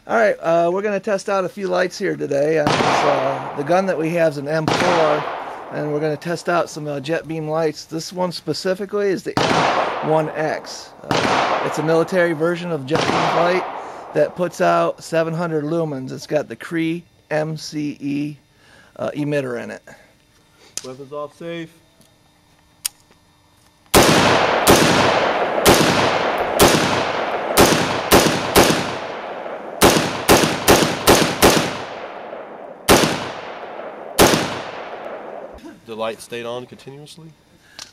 Alright, we're going to test out a few lights here today. The gun that we have is an M4, and we're going to test out some JetBeam lights. This one specifically is the M1X. It's a military version of JetBeam light that puts out 700 lumens. It's got the Cree MCE emitter in it. Weapons off safe. The light stayed on continuously?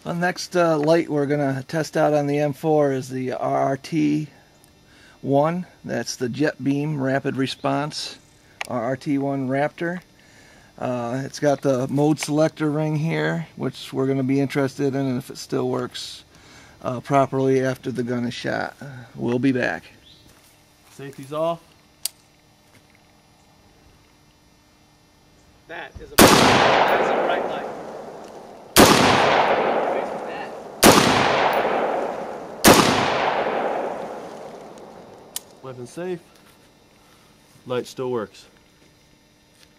The next light we're going to test out on the M4 is the RT1. That's the JetBeam Rapid Response RT1 Raptor. It's got the mode selector ring here, which we're going to be interested in, and if it still works properly after the gun is shot. We'll be back. Safety's off. That is a bright light. Weapon safe. Light still works.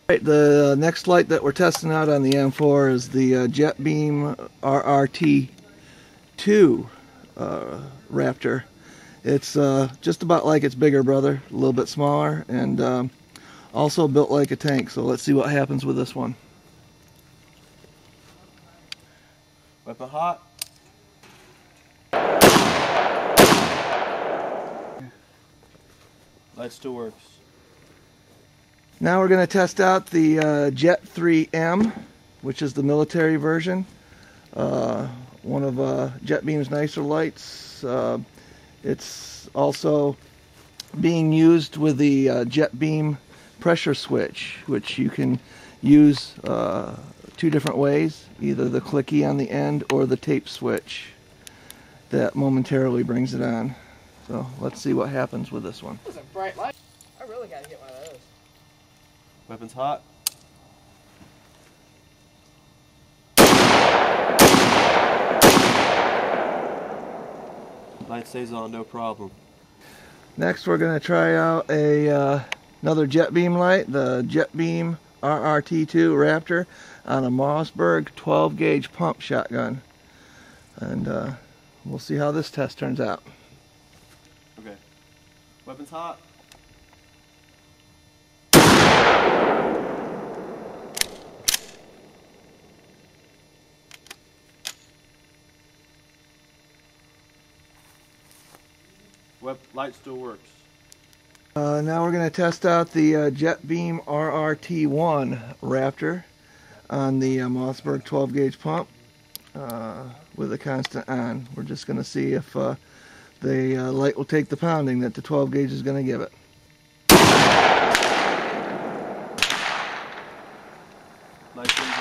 Right, the next light that we're testing out on the M4 is the JetBeam RT2 Raptor. It's just about like its bigger brother, a little bit smaller, and also built like a tank. So let's see what happens with this one. Weapon hot. Light still works. Now we're going to test out the JetBeam, which is the military version. One of JetBeam's nicer lights. It's also being used with the JetBeam pressure switch, which you can use two different ways, either the clicky on the end or the tape switch that momentarily brings it on. So let's see what happens with this one. That's a bright light. I really got to get one of those. Weapons hot. Light stays on, no problem. Next we're going to try out another JetBeam light, the JetBeam RT2 Raptor on a Mossberg 12 gauge pump shotgun. And we'll see how this test turns out. Okay. Weapons hot. Light still works. Now we're going to test out the JetBeam RT1 Raptor on the Mossberg 12 gauge pump with a constant on. We're just going to see if the light will take the pounding that the 12 gauge is going to give it. Light stays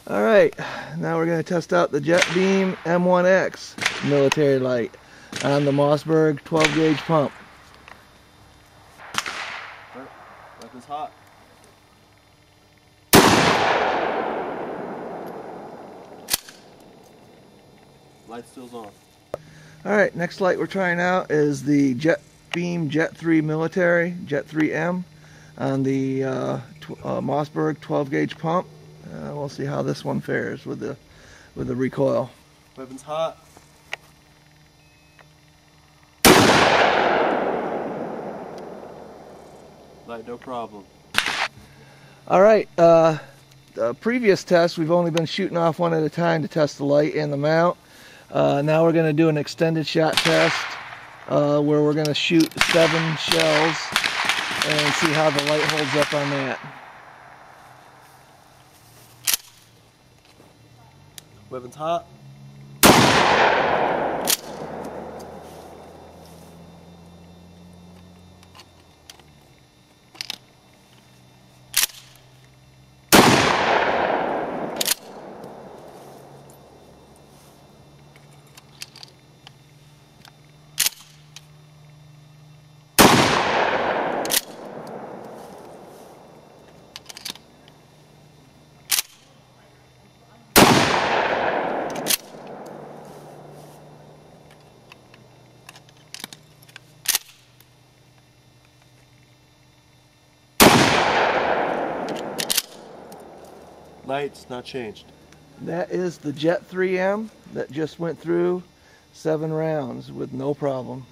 on. Alright, now we're going to test out the JetBeam M1X military light on the Mossberg 12 gauge pump. Weapons hot. Light still's on. Alright, next light we're trying out is the JetBeam Jet3 military, Jet3M on the Mossberg 12 gauge pump. We'll see how this one fares with the recoil. Weapons hot. Light, no problem. Alright, the previous test we've only been shooting off one at a time to test the light and the mount. Now we're going to do an extended shot test where we're going to shoot 7 shells and see how the light holds up on that. Weapons hot. Lights not changed. That is the Jet 3M that just went through 7 rounds with no problem.